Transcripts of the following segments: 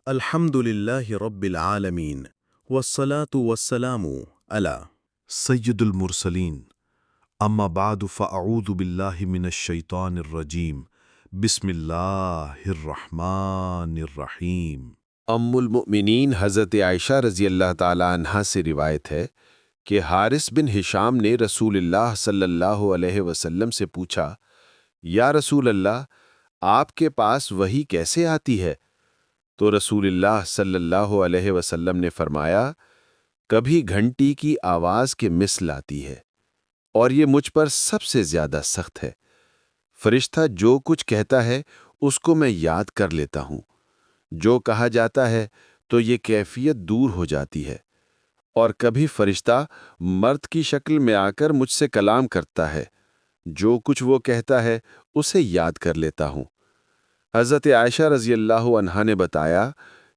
الحمد لله رب العالمين والصلاة والسلام على سید المرسلین اما بعد فاعوذ باللہ من الشیطان الرجیم بسم اللہ الرحمن الرحیم۔ المؤمنین حضرت عائشہ رضی اللہ تعالی عنہا سے روایت ہے کہ حارث بن ہشام نے رسول اللہ صلی اللہ علیہ وسلم سے پوچھا، یا رسول اللہ، آپ کے پاس وحی کیسے آتی ہے؟ تو رسول اللہ صلی اللہ علیہ وسلم نے فرمایا، کبھی گھنٹی کی آواز کے مثل آتی ہے، اور یہ مجھ پر سب سے زیادہ سخت ہے۔ فرشتہ جو کچھ کہتا ہے اس کو میں یاد کر لیتا ہوں، جو کہا جاتا ہے تو یہ کیفیت دور ہو جاتی ہے، اور کبھی فرشتہ مرد کی شکل میں آ کر مجھ سے کلام کرتا ہے، جو کچھ وہ کہتا ہے اسے یاد کر لیتا ہوں۔ حضرت عائشہ رضی اللہ عنہا نے بتایا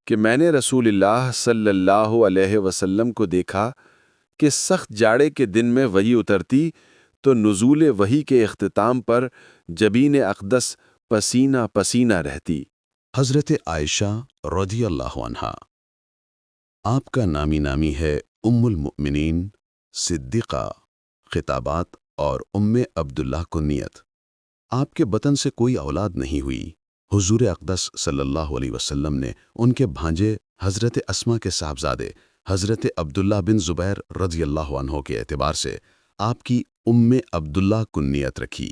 کہ میں نے رسول اللہ صلی اللہ علیہ وسلم کو دیکھا کہ سخت جاڑے کے دن میں وحی اترتی تو نزول وحی کے اختتام پر جبین اقدس پسینہ پسینہ رہتی۔ حضرت عائشہ رضی اللہ عنہا، آپ کا نامی ہے ام المؤمنین، صدیقہ، خطابات اور ام عبداللہ کنیت۔ آپ کے بطن سے کوئی اولاد نہیں ہوئی۔ حضور اقدس صلی اللہ علیہ وسلم نے ان کے بھانجے حضرت اسما کے صاحبزادے حضرت عبداللہ بن زبیر رضی اللہ عنہ کے اعتبار سے آپ کی ام عبداللہ کنیت رکھی۔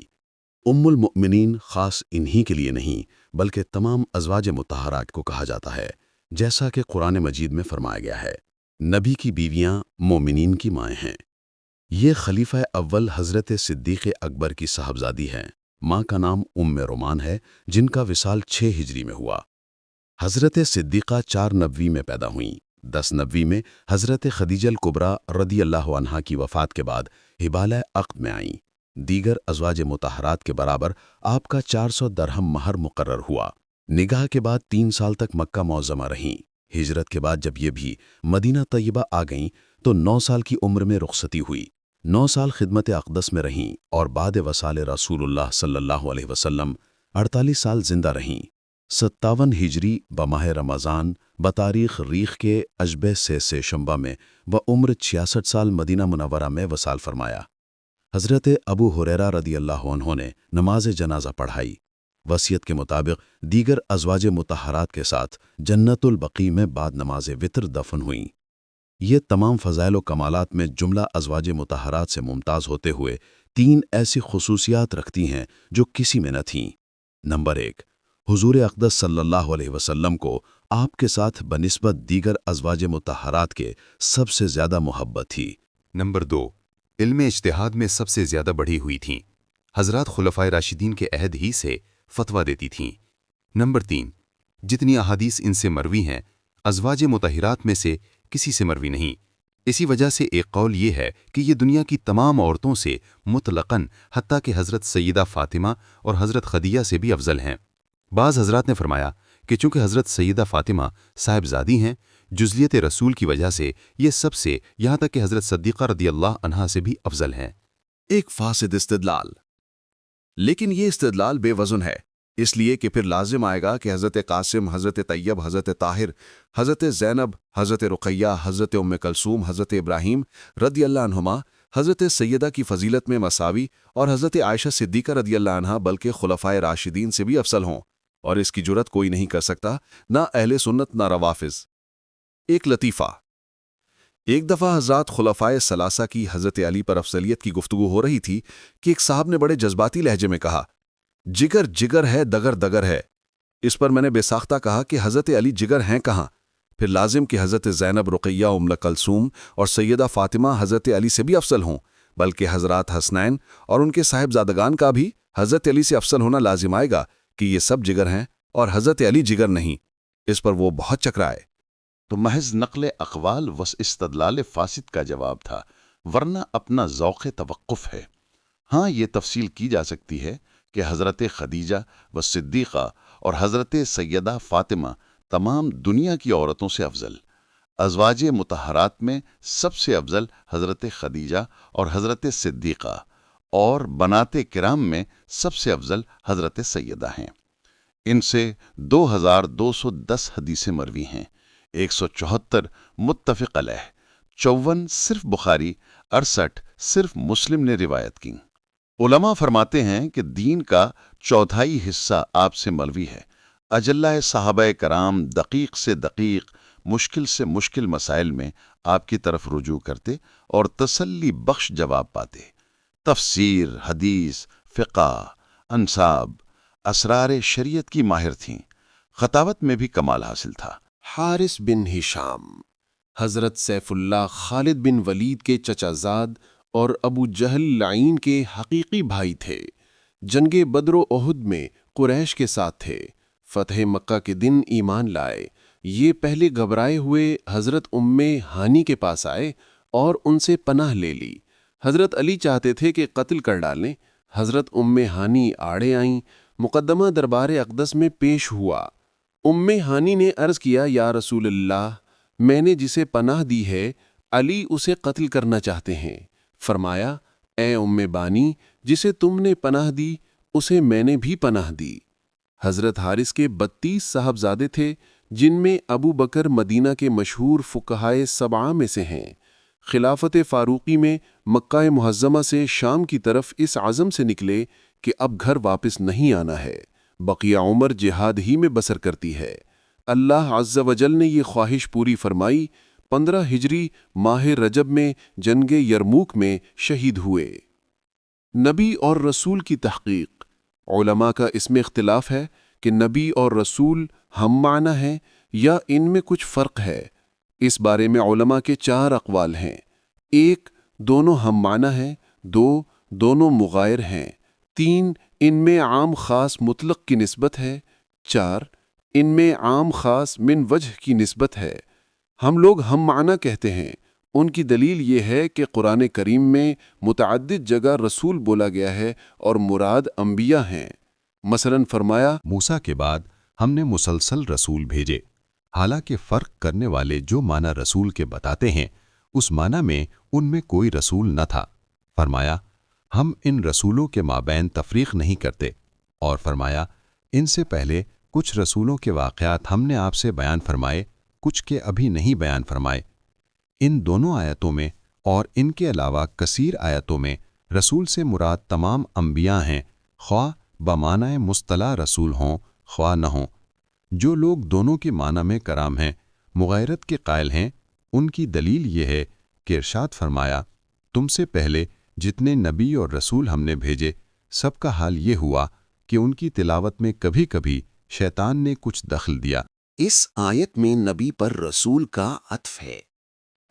ام المؤمنین خاص انہی کے لیے نہیں بلکہ تمام ازواج مطہرات کو کہا جاتا ہے، جیسا کہ قرآن مجید میں فرمایا گیا ہے، نبی کی بیویاں مومنین کی مائیں ہیں۔ یہ خلیفہ اول حضرت صدیق اکبر کی صاحبزادی ہیں۔ ماں کا نام ام رومان ہے، جن کا وصال 6 ہجری میں ہوا۔ حضرت صدیقہ 4 نبوی میں پیدا ہوئیں۔ 10 نبوی میں حضرت خدیجہ الکبریٰ رضی اللہ عنہا کی وفات کے بعد حبالہ عقد میں آئیں۔ دیگر ازواج مطہرات کے برابر آپ کا 400 درہم مہر مقرر ہوا۔ نکاح کے بعد 3 سال تک مکہ معظمہ رہیں۔ ہجرت کے بعد جب یہ بھی مدینہ طیبہ آ گئیں تو 9 سال کی عمر میں رخصتی ہوئی۔ 9 سال خدمت اقدس میں رہیں اور بعد وصال رسول اللہ صلی اللہ علیہ وسلم 48 سال زندہ رہیں۔ 57 ہجری بماہ رمضان بتاریخ ریخ کے اشبہ سے شنبہ میں عمر 66 سال مدینہ منورہ میں وصال فرمایا۔ حضرت ابو ہریرہ رضی اللہ عنہ نے نماز جنازہ پڑھائی۔ وصیت کے مطابق دیگر ازواج مطہرات کے ساتھ جنت البقیع میں بعد نماز وتر دفن ہوئیں۔ یہ تمام فضائل و کمالات میں جملہ ازواج مطہرات سے ممتاز ہوتے ہوئے 3 ایسی خصوصیات رکھتی ہیں جو کسی میں نہ تھیں۔ نمبر 1، حضور اقدس صلی اللہ علیہ وسلم کو آپ کے ساتھ بنسبت دیگر ازواج مطہرات کے سب سے زیادہ محبت تھی۔ نمبر 2، علم اجتہاد میں سب سے زیادہ بڑھی ہوئی تھیں۔ حضرات خلفائے راشدین کے عہد ہی سے فتویٰ دیتی تھیں۔ نمبر 3، جتنی احادیث ان سے مروی ہیں ازواج مطہرات میں سے کسی سے مروی نہیں۔ اسی وجہ سے ایک قول یہ ہے کہ یہ دنیا کی تمام عورتوں سے مطلقاً حتیٰ کہ حضرت سیدہ فاطمہ اور حضرت خدیجہ سے بھی افضل ہیں۔ بعض حضرات نے فرمایا کہ چونکہ حضرت سیدہ فاطمہ صاحبزادی ہیں، جزلیت رسول کی وجہ سے یہ سب سے یہاں تک کہ حضرت صدیقہ رضی اللہ عنہا سے بھی افضل ہیں۔ ایک فاسد استدلال، لیکن یہ استدلال بے وزن ہے، اس لیے کہ پھر لازم آئے گا کہ حضرت قاسم، حضرت طیب، حضرت طاہر، حضرت زینب، حضرت رقیہ، حضرت ام کلثوم، حضرت ابراہیم رضی اللہ عنہما حضرت سیدہ کی فضیلت میں مساوی اور حضرت عائشہ صدیقہ رضی اللہ عنہا بلکہ خلفائے راشدین سے بھی افضل ہوں، اور اس کی جرت کوئی نہیں کر سکتا، نہ اہل سنت نہ روافظ۔ ایک لطیفہ، ایک دفعہ حضرات خلفائے ثلاثہ کی حضرت علی پر افضلیت کی گفتگو ہو رہی تھی کہ ایک صاحب نے بڑے جذباتی لہجے میں کہا، جگر جگر ہے، دگر دگر ہے۔ اس پر میں نے بے ساختہ کہا کہ حضرت علی جگر ہیں کہاں؟ پھر لازم کہ حضرت زینب، رقیہ، ام کلثوم اور سیدہ فاطمہ حضرت علی سے بھی افضل ہوں، بلکہ حضرات حسنین اور ان کے صاحبزادگان کا بھی حضرت علی سے افضل ہونا لازم آئے گا کہ یہ سب جگر ہیں اور حضرت علی جگر نہیں۔ اس پر وہ بہت چکرائے۔ تو محض نقل اقوال و استدلال فاسد کا جواب تھا، ورنہ اپنا ذوق توقف ہے۔ ہاں، یہ تفصیل کی جا سکتی ہے کہ حضرت خدیجہ و صدیقہ اور حضرت سیدہ فاطمہ تمام دنیا کی عورتوں سے افضل۔ ازواج مطہرات میں سب سے افضل حضرت خدیجہ اور حضرت صدیقہ، اور بنات کرام میں سب سے افضل حضرت سیدہ ہیں۔ ان سے 2210 حدیثیں مروی ہیں، 174 متفق علیہ، 54 صرف بخاری، 68 صرف مسلم نے روایت کی۔ علماء فرماتے ہیں کہ دین کا چوتھائی حصہ آپ سے مروی ہے۔ اجلائے صحابہ کرام دقیق سے دقیق، مشکل سے مشکل مسائل میں آپ کی طرف رجوع کرتے اور تسلی بخش جواب پاتے۔ تفسیر، حدیث، فقہ، انساب، اسرار شریعت کی ماہر تھیں۔ خطابت میں بھی کمال حاصل تھا۔ حارث بن ہشام حضرت سیف اللہ خالد بن ولید کے چچا زاد اور ابو جہل لعین کے حقیقی بھائی تھے۔ جنگ بدر و احد میں قریش کے ساتھ تھے۔ فتح مکہ کے دن ایمان لائے۔ یہ پہلے گھبرائے ہوئے حضرت ہانی کے پاس آئے اور ان سے پناہ لے لی۔ حضرت علی چاہتے تھے کہ قتل کر ڈالیں۔ حضرت ہانی آڑے آئیں۔ مقدمہ دربار اقدس میں پیش ہوا۔ ہانی نے عرض کیا، یا رسول اللہ، میں نے جسے پناہ دی ہے علی اسے قتل کرنا چاہتے ہیں۔ فرمایا، اے بانی، جسے تم نے پناہ دی اسے میں نے بھی پناہ دی۔ حضرت حارث کے 32 صاحبزادے تھے، جن میں ابو بکر مدینہ کے مشہور فقہائے 7 میں سے ہیں۔ خلافت فاروقی میں مکہ معظمہ سے شام کی طرف اس عزم سے نکلے کہ اب گھر واپس نہیں آنا ہے، بقیہ عمر جہاد ہی میں بسر کرتی ہے۔ اللہ عز و جل نے یہ خواہش پوری فرمائی۔ 15 ہجری ماہ رجب میں جنگ یرموک میں شہید ہوئے۔ نبی اور رسول کی تحقیق۔ علماء کا اس میں اختلاف ہے کہ نبی اور رسول ہم معنی ہیں یا ان میں کچھ فرق ہے۔ اس بارے میں علماء کے 4 اقوال ہیں۔ 1، دونوں ہم معنی ہیں۔ 2، دونوں مغایر ہیں۔ 3، ان میں عام خاص مطلق کی نسبت ہے۔ 4، ان میں عام خاص من وجہ کی نسبت ہے۔ ہم لوگ ہم معنی کہتے ہیں۔ ان کی دلیل یہ ہے کہ قرآن کریم میں متعدد جگہ رسول بولا گیا ہے اور مراد انبیاء ہیں۔ مثلا فرمایا، موسیٰ کے بعد ہم نے مسلسل رسول بھیجے، حالانکہ فرق کرنے والے جو معنی رسول کے بتاتے ہیں اس معنی میں ان میں کوئی رسول نہ تھا۔ فرمایا، ہم ان رسولوں کے مابین تفریق نہیں کرتے، اور فرمایا، ان سے پہلے کچھ رسولوں کے واقعات ہم نے آپ سے بیان فرمائے، کچھ کے ابھی نہیں بیان فرمائے۔ ان دونوں آیتوں میں اور ان کے علاوہ کثیر آیتوں میں رسول سے مراد تمام انبیاء ہیں، خواہ بمعنی مصطلح رسول ہوں خواہ نہ ہوں۔ جو لوگ دونوں کے معنی میں کرام ہیں، مغایرت کے قائل ہیں، ان کی دلیل یہ ہے کہ ارشاد فرمایا، تم سے پہلے جتنے نبی اور رسول ہم نے بھیجے سب کا حال یہ ہوا کہ ان کی تلاوت میں کبھی کبھی شیطان نے کچھ دخل دیا۔ اس آیت میں نبی پر رسول کا عطف ہے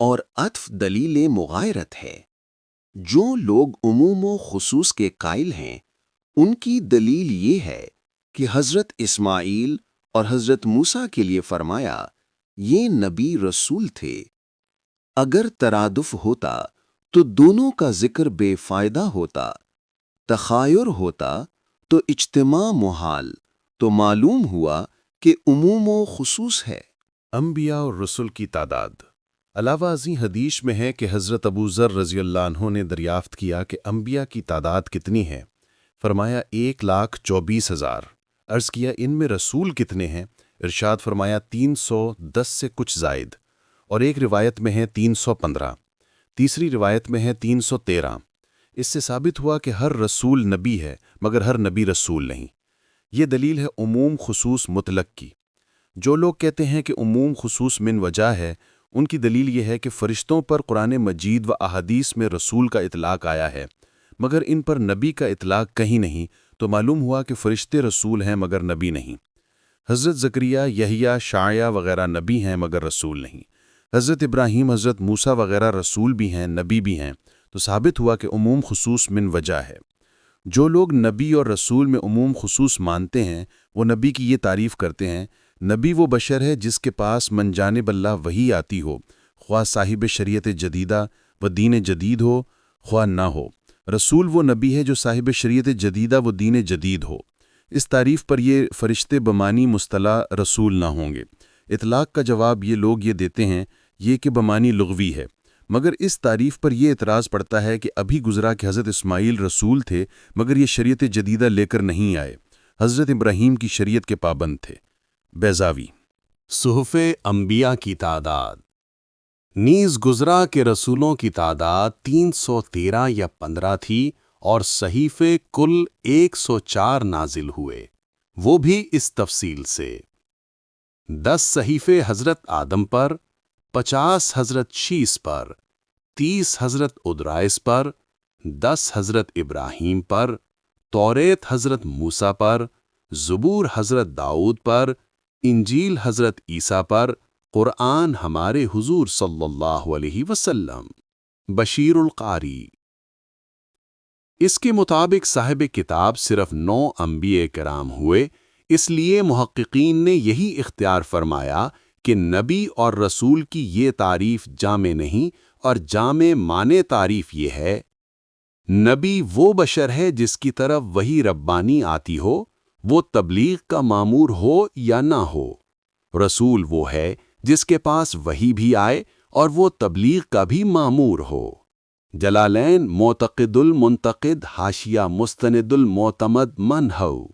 اور عطف دلیل مغایرت ہے۔ جو لوگ عموم و خصوص کے قائل ہیں ان کی دلیل یہ ہے کہ حضرت اسماعیل اور حضرت موسیٰ کے لیے فرمایا یہ نبی رسول تھے۔ اگر ترادف ہوتا تو دونوں کا ذکر بے فائدہ ہوتا، تخایر ہوتا تو اجتماع محال، تو معلوم ہوا کہ عموم و خصوص ہے۔ انبیاء اور رسل کی تعداد۔ علاوہ ازیں حدیث میں ہے کہ حضرت ابو ذر رضی اللہ عنہ نے دریافت کیا کہ انبیاء کی تعداد کتنی ہے؟ فرمایا 1,24,000۔ عرض کیا ان میں رسول کتنے ہیں؟ ارشاد فرمایا 310 سے کچھ زائد، اور ایک روایت میں ہے 315، تیسری روایت میں ہے 313۔ اس سے ثابت ہوا کہ ہر رسول نبی ہے مگر ہر نبی رسول نہیں۔ یہ دلیل ہے عموم خصوص مطلق کی۔ جو لوگ کہتے ہیں کہ عموم خصوص من وجہ ہے، ان کی دلیل یہ ہے کہ فرشتوں پر قرآن مجید و احادیث میں رسول کا اطلاق آیا ہے مگر ان پر نبی کا اطلاق کہیں نہیں، تو معلوم ہوا کہ فرشتے رسول ہیں مگر نبی نہیں۔ حضرت زکریا، یحییٰ، شعیہ وغیرہ نبی ہیں مگر رسول نہیں۔ حضرت ابراہیم، حضرت موسیٰ وغیرہ رسول بھی ہیں، نبی بھی ہیں، تو ثابت ہوا کہ عموم خصوص من وجہ ہے۔ جو لوگ نبی اور رسول میں عموم خصوص مانتے ہیں وہ نبی کی یہ تعریف کرتے ہیں، نبی وہ بشر ہے جس کے پاس من جانب اللہ وحی آتی ہو، خواہ صاحب شریعت جدیدہ و دین جدید ہو خواہ نہ ہو۔ رسول وہ نبی ہے جو صاحب شریعت جدیدہ و دین جدید ہو۔ اس تعریف پر یہ فرشتے بمانی مصطلح رسول نہ ہوں گے۔ اطلاق کا جواب یہ لوگ یہ دیتے ہیں یہ کہ بمانی لغوی ہے، مگر اس تعریف پر یہ اعتراض پڑتا ہے کہ ابھی گزرا کہ حضرت اسماعیل رسول تھے مگر یہ شریعت جدیدہ لے کر نہیں آئے۔ حضرت ابراہیم کی شریعت کے پابند تھے۔ بیضاوی صحف انبیاء کی تعداد نیز گزرا کہ رسولوں کی تعداد 313 یا 15 تھی اور صحیفے کل 104 نازل ہوئے، وہ بھی اس تفصیل سے 10 صحیفے حضرت آدم پر، 50 حضرت شیس پر، 30 حضرت ادرائس پر، 10 حضرت ابراہیم پر، توریت حضرت موسیٰ پر، زبور حضرت داؤد پر، انجیل حضرت عیسیٰ پر، قرآن ہمارے حضور صلی اللہ علیہ وسلم۔ بشیر القاری اس کے مطابق صاحب کتاب صرف 9 انبیاء کرام ہوئے، اس لیے محققین نے یہی اختیار فرمایا کہ نبی اور رسول کی یہ تعریف جامع نہیں اور جامع معنی تعریف یہ ہے: نبی وہ بشر ہے جس کی طرف وحی ربانی آتی ہو، وہ تبلیغ کا مامور ہو یا نہ ہو۔ رسول وہ ہے جس کے پاس وحی بھی آئے اور وہ تبلیغ کا بھی مامور ہو۔ جلالین معتقد المنتقد حاشیہ مستند المعتمد منہو۔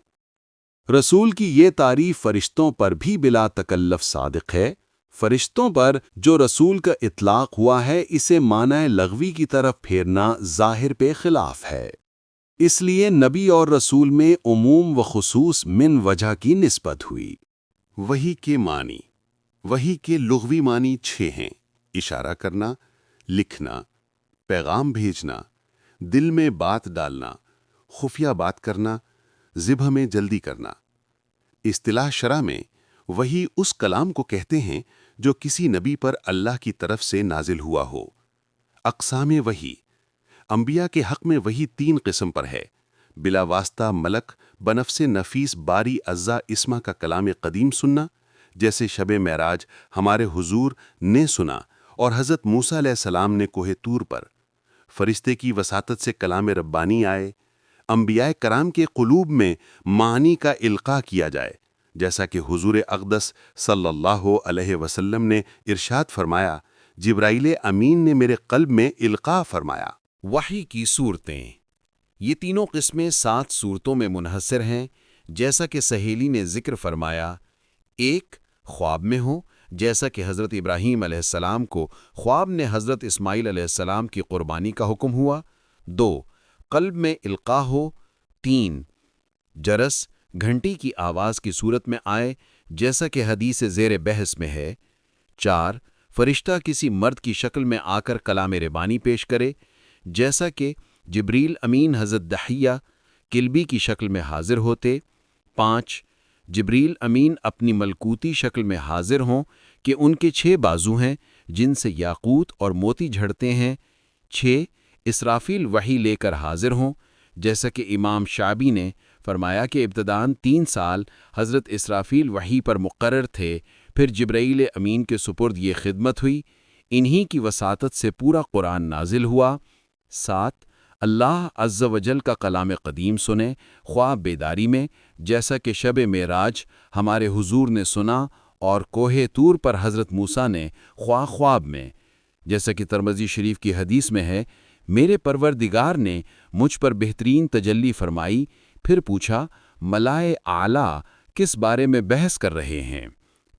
رسول کی یہ تعریف فرشتوں پر بھی بلا تکلف صادق ہے۔ فرشتوں پر جو رسول کا اطلاق ہوا ہے اسے معنی لغوی کی طرف پھیرنا ظاہر پہ خلاف ہے، اس لیے نبی اور رسول میں عموم و خصوص من وجہ کی نسبت ہوئی۔ وحی کے معنی، وحی کے لغوی معنی 6 ہیں: اشارہ کرنا، لکھنا، پیغام بھیجنا، دل میں بات ڈالنا، خفیہ بات کرنا، ذبح میں جلدی کرنا۔ اصطلاح شرع میں وحی اس کلام کو کہتے ہیں جو کسی نبی پر اللہ کی طرف سے نازل ہوا ہو۔ اقسام وحی: انبیاء کے حق میں وحی 3 قسم پر ہے: بلا واسطہ ملک بنفس نفیس باری اعزا اسما کا کلام قدیم سننا، جیسے شب معراج ہمارے حضور نے سنا اور حضرت موسیٰ علیہ السلام نے کوہ طور پر۔ فرشتے کی وساطت سے کلام ربانی آئے۔ انبیاء کرام کے قلوب میں معانی کا القاء کیا جائے، جیسا کہ حضور اقدس صلی اللہ علیہ وسلم نے ارشاد فرمایا: جبرائیل امین نے میرے قلب میں القاء فرمایا۔ وحی کی صورتیں: یہ تینوں قسمیں 7 صورتوں میں منحصر ہیں، جیسا کہ سہیلی نے ذکر فرمایا۔ 1 خواب میں ہو، جیسا کہ حضرت ابراہیم علیہ السلام کو خواب نے حضرت اسماعیل علیہ السلام کی قربانی کا حکم ہوا۔ 2 قلب میں القاء ہو۔ 3 جرس گھنٹی کی آواز کی صورت میں آئے، جیسا کہ حدیث زیر بحث میں ہے۔ 4 فرشتہ کسی مرد کی شکل میں آ کر کلام ربانی پیش کرے، جیسا کہ جبریل امین حضرت دحیہ کلبی کی شکل میں حاضر ہوتے۔ 5 جبریل امین اپنی ملکوتی شکل میں حاضر ہوں کہ ان کے 6 بازو ہیں جن سے یاقوت اور موتی جھڑتے ہیں۔ 6 اسرافیل وحی لے کر حاضر ہوں، جیسا کہ امام شعبی نے فرمایا کہ ابتداً 3 سال حضرت اسرافیل وحی پر مقرر تھے، پھر جبرائیل امین کے سپرد یہ خدمت ہوئی، انہی کی وساطت سے پورا قرآن نازل ہوا۔ 7 اللہ عز و جل کا کلام قدیم سنیں، خواہ بیداری میں، جیسا کہ شب معراج ہمارے حضور نے سنا اور کوہ طور پر حضرت موسیٰ نے خواہ خواب میں، جیسا کہ ترمذی شریف کی حدیث میں ہے، میرے پروردگار نے مجھ پر بہترین تجلی فرمائی، پھر پوچھا ملائے اعلیٰ کس بارے میں بحث کر رہے ہیں،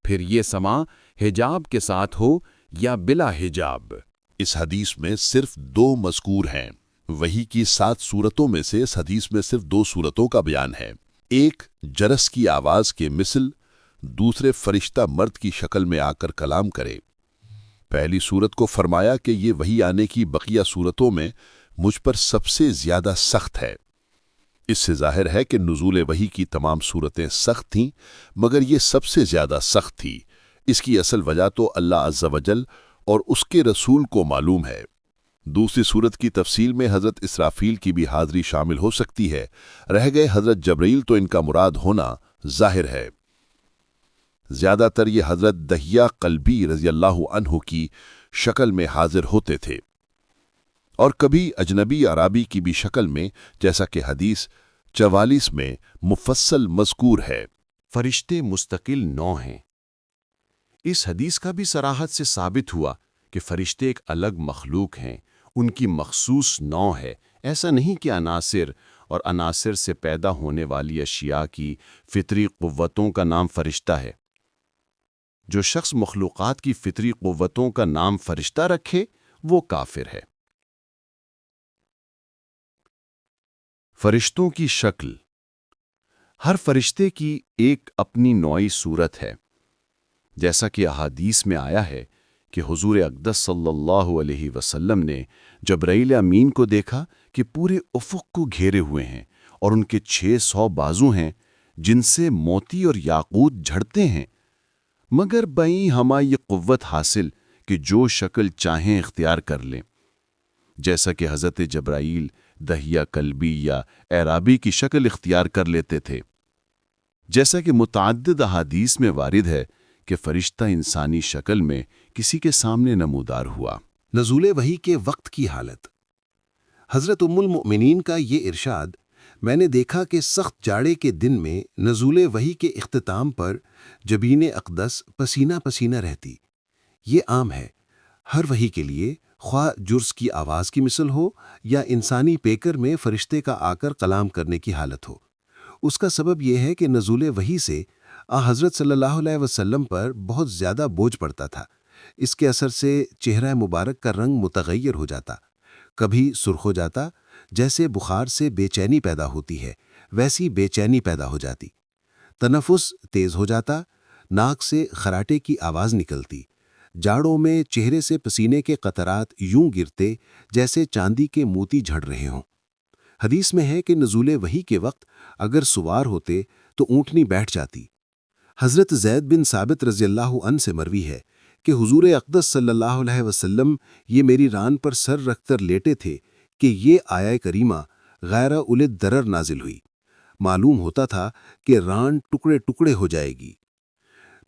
پھر یہ سما حجاب کے ساتھ ہو یا بلا حجاب۔ اس حدیث میں صرف 2 مذکور ہیں۔ وحی کی 7 صورتوں میں سے اس حدیث میں صرف 2 صورتوں کا بیان ہے۔ ایک جرس کی آواز کے مثل، دوسرے فرشتہ مرد کی شکل میں آ کر کلام کرے۔ پہلی صورت کو فرمایا کہ یہ وحی آنے کی بقیہ صورتوں میں مجھ پر سب سے زیادہ سخت ہے۔ اس سے ظاہر ہے کہ نزول وحی کی تمام صورتیں سخت تھیں، مگر یہ سب سے زیادہ سخت تھی۔ اس کی اصل وجہ تو اللہ عز و جل اور اس کے رسول کو معلوم ہے۔ دوسری صورت کی تفصیل میں حضرت اسرافیل کی بھی حاضری شامل ہو سکتی ہے، رہ گئے حضرت جبرائیل تو ان کا مراد ہونا ظاہر ہے۔ زیادہ تر یہ حضرت دحیہ قلبی رضی اللہ عنہ کی شکل میں حاضر ہوتے تھے، اور کبھی اجنبی عرابی کی بھی شکل میں، جیسا کہ حدیث 44 میں مفصل مذکور ہے۔ فرشتے مستقل نوع ہیں۔ اس حدیث کا بھی صراحت سے ثابت ہوا کہ فرشتے ایک الگ مخلوق ہیں، ان کی مخصوص نوع ہے۔ ایسا نہیں کہ عناصر اور عناصر سے پیدا ہونے والی اشیاء کی فطری قوتوں کا نام فرشتہ ہے۔ جو شخص مخلوقات کی فطری قوتوں کا نام فرشتہ رکھے وہ کافر ہے۔ فرشتوں کی شکل۔ ہر فرشتے کی ایک اپنی نوعی صورت ہے، جیسا کہ احادیث میں آیا ہے کہ حضور اقدس صلی اللہ علیہ وسلم نے جبرائیل امین کو دیکھا کہ پورے افق کو گھیرے ہوئے ہیں اور ان کے 600 بازو ہیں جن سے موتی اور یاقوت جھڑتے ہیں، مگر بئیں ہما یہ قوت حاصل کہ جو شکل چاہیں اختیار کر لیں، جیسا کہ حضرت جبرائیل دہیہ کلبی یا اعرابی کی شکل اختیار کر لیتے تھے۔ جیسا کہ متعدد احادیث میں وارد ہے کہ فرشتہ انسانی شکل میں کسی کے سامنے نمودار ہوا۔ نزول وحی کے وقت کی حالت۔ حضرت ام المؤمنین کا یہ ارشاد، میں نے دیکھا کہ سخت جاڑے کے دن میں نزول وحی کے اختتام پر جبین اقدس پسینہ پسینہ رہتی۔ یہ عام ہے ہر وحی کے لیے، خواہ جرس کی آواز کی مثل ہو یا انسانی پیکر میں فرشتے کا آ کر کلام کرنے کی حالت ہو۔ اس کا سبب یہ ہے کہ نزول وحی سے حضرت صلی اللہ علیہ وسلم پر بہت زیادہ بوجھ پڑتا تھا۔ اس کے اثر سے چہرہ مبارک کا رنگ متغیر ہو جاتا، کبھی سرخ ہو جاتا، جیسے بخار سے بے چینی پیدا ہوتی ہے ویسی بے چینی پیدا ہو جاتی، تنفس تیز ہو جاتا، ناک سے خراٹے کی آواز نکلتی، جاڑوں میں چہرے سے پسینے کے قطرات یوں گرتے جیسے چاندی کے موتی جھڑ رہے ہوں۔ حدیث میں ہے کہ نزول وحی کے وقت اگر سوار ہوتے تو اونٹنی بیٹھ جاتی۔ حضرت زید بن ثابت رضی اللہ عنہ سے مروی ہے کہ حضور اقدس صلی اللہ علیہ وسلم یہ میری ران پر سر رکھ کر لیٹے تھے کہ یہ آیہ کریمہ غیر اولد درر نازل ہوئی۔ معلوم ہوتا تھا کہ ران ٹکڑے ٹکڑے ہو جائے گی۔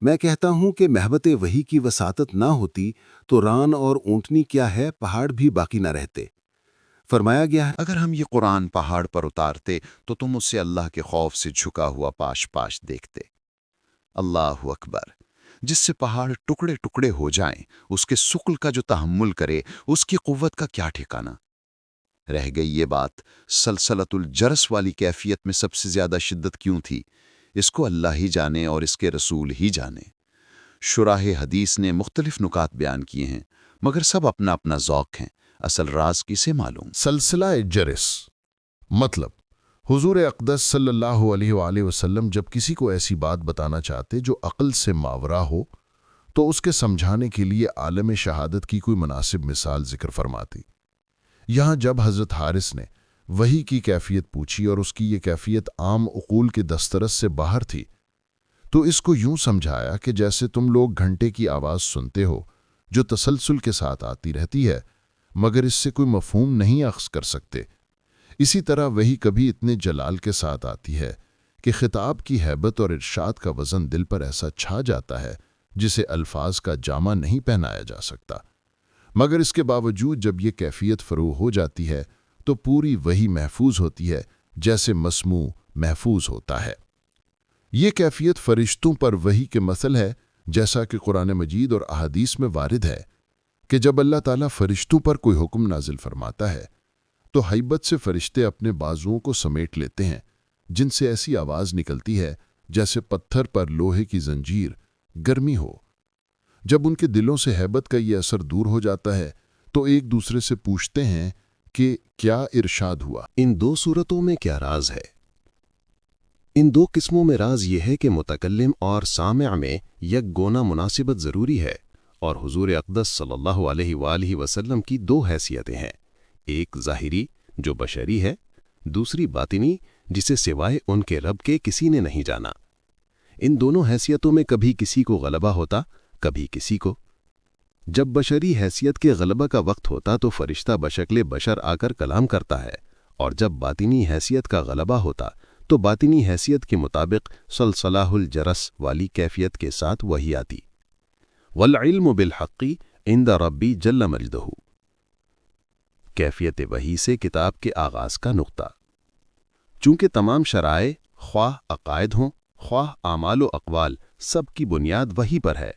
میں کہتا ہوں کہ محبت وحی کی وساطت نہ ہوتی تو ران اور اونٹنی کیا ہے پہاڑ بھی باقی نہ رہتے۔ فرمایا گیا ہے، اگر ہم یہ قرآن پہاڑ پر اتارتے تو تم اسے اللہ کے خوف سے جھکا ہوا پاش پاش دیکھتے۔ اللہ اکبر! جس سے پہاڑ ٹکڑے ٹکڑے ہو جائیں، اس کے ثقل کا جو تحمل کرے، اس کی قوت کا کیا ٹھکانہ؟ رہ گئی یہ بات سلسلۃ الجرس والی کیفیت میں سب سے زیادہ شدت کیوں تھی؟ اس کو اللہ ہی جانے اور اس کے رسول ہی جانے۔ شراح حدیث نے مختلف نکات بیان کیے ہیں، مگر سب اپنا اپنا ذوق ہیں، اصل راز کسے معلوم؟ سلسلہ جرس مطلب حضور اقدس صلی اللہ علیہ وآلہ وسلم جب کسی کو ایسی بات بتانا چاہتے جو عقل سے ماورا ہو تو اس کے سمجھانے کے لیے عالم شہادت کی کوئی مناسب مثال ذکر فرماتی۔ یہاں جب حضرت حارث نے وحی کی کیفیت پوچھی اور اس کی یہ کیفیت عام عقول کے دسترس سے باہر تھی تو اس کو یوں سمجھایا کہ جیسے تم لوگ گھنٹے کی آواز سنتے ہو جو تسلسل کے ساتھ آتی رہتی ہے مگر اس سے کوئی مفہوم نہیں اخذ کر سکتے، اسی طرح وحی کبھی اتنے جلال کے ساتھ آتی ہے کہ خطاب کی ہیبت اور ارشاد کا وزن دل پر ایسا چھا جاتا ہے جسے الفاظ کا جامہ نہیں پہنایا جا سکتا، مگر اس کے باوجود جب یہ کیفیت فروغ ہو جاتی ہے تو پوری وحی محفوظ ہوتی ہے جیسے مسموع محفوظ ہوتا ہے۔ یہ کیفیت فرشتوں پر وحی کے مثل ہے، جیسا کہ قرآن مجید اور احادیث میں وارد ہے کہ جب اللہ تعالیٰ فرشتوں پر کوئی حکم نازل فرماتا ہے تو ہیبت سے فرشتے اپنے بازوؤں کو سمیٹ لیتے ہیں جن سے ایسی آواز نکلتی ہے جیسے پتھر پر لوہے کی زنجیر گرمی ہو۔ جب ان کے دلوں سے ہیبت کا یہ اثر دور ہو جاتا ہے تو ایک دوسرے سے پوچھتے ہیں کہ کیا ارشاد ہوا؟ ان دو صورتوں میں کیا راز ہے؟ ان دو قسموں میں راز یہ ہے کہ متکلم اور سامع میں یک گونا مناسبت ضروری ہے، اور حضور اقدس صلی اللہ علیہ وآلہ وسلم کی دو حیثیتیں ہیں، ایک ظاہری جو بشری ہے، دوسری باطنی جسے سوائے ان کے رب کے کسی نے نہیں جانا۔ ان دونوں حیثیتوں میں کبھی کسی کو غلبہ ہوتا، کبھی کسی کو۔ جب بشری حیثیت کے غلبہ کا وقت ہوتا تو فرشتہ بشکل بشر آ کر کلام کرتا ہے، اور جب باطنی حیثیت کا غلبہ ہوتا تو باطنی حیثیت کے مطابق سلسلہ الجرس والی کیفیت کے ساتھ وحی آتی۔ والعلم بالحق عند ربی جل مجدہ، کیفیت وحی سے کتاب کے آغاز کا نقطہ۔ چونکہ تمام شرائع خواہ عقائد ہوں خواہ اعمال و اقوال سب کی بنیاد وحی پر ہے۔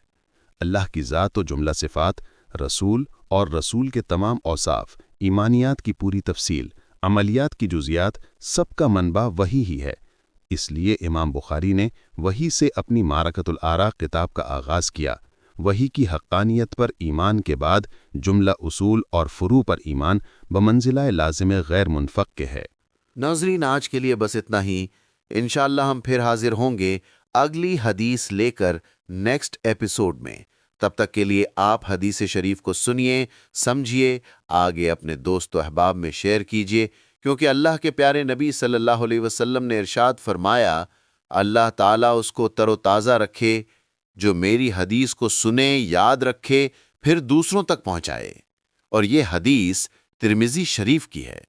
اللہ کی ذات و جملہ صفات، رسول اور رسول کے تمام اوصاف، ایمانیات کی پوری تفصیل، عملیات کی جزیات سب کا منبع وہی ہی ہے، اس لیے امام بخاری نے وہی سے اپنی معرکۃ الآراء کتاب کا آغاز کیا۔ وہی کی حقانیت پر ایمان کے بعد جملہ اصول اور فروع پر ایمان بمنزلہ لازم غیر منفک کے ہے۔ ناظرین، آج کے لیے بس اتنا ہی۔ انشاءاللہ ہم پھر حاضر ہوں گے اگلی حدیث لے کر نیکسٹ ایپیسوڈ میں۔ تب تک کے لیے آپ حدیث شریف کو سنیے، سمجھیے، آگے اپنے دوست و احباب میں شیئر کیجیے، کیونکہ اللہ کے پیارے نبی صلی اللہ علیہ وسلم نے ارشاد فرمایا، اللہ تعالیٰ اس کو تر و تازہ رکھے جو میری حدیث کو سنے، یاد رکھے، پھر دوسروں تک پہنچائے۔ اور یہ حدیث ترمذی شریف کی ہے۔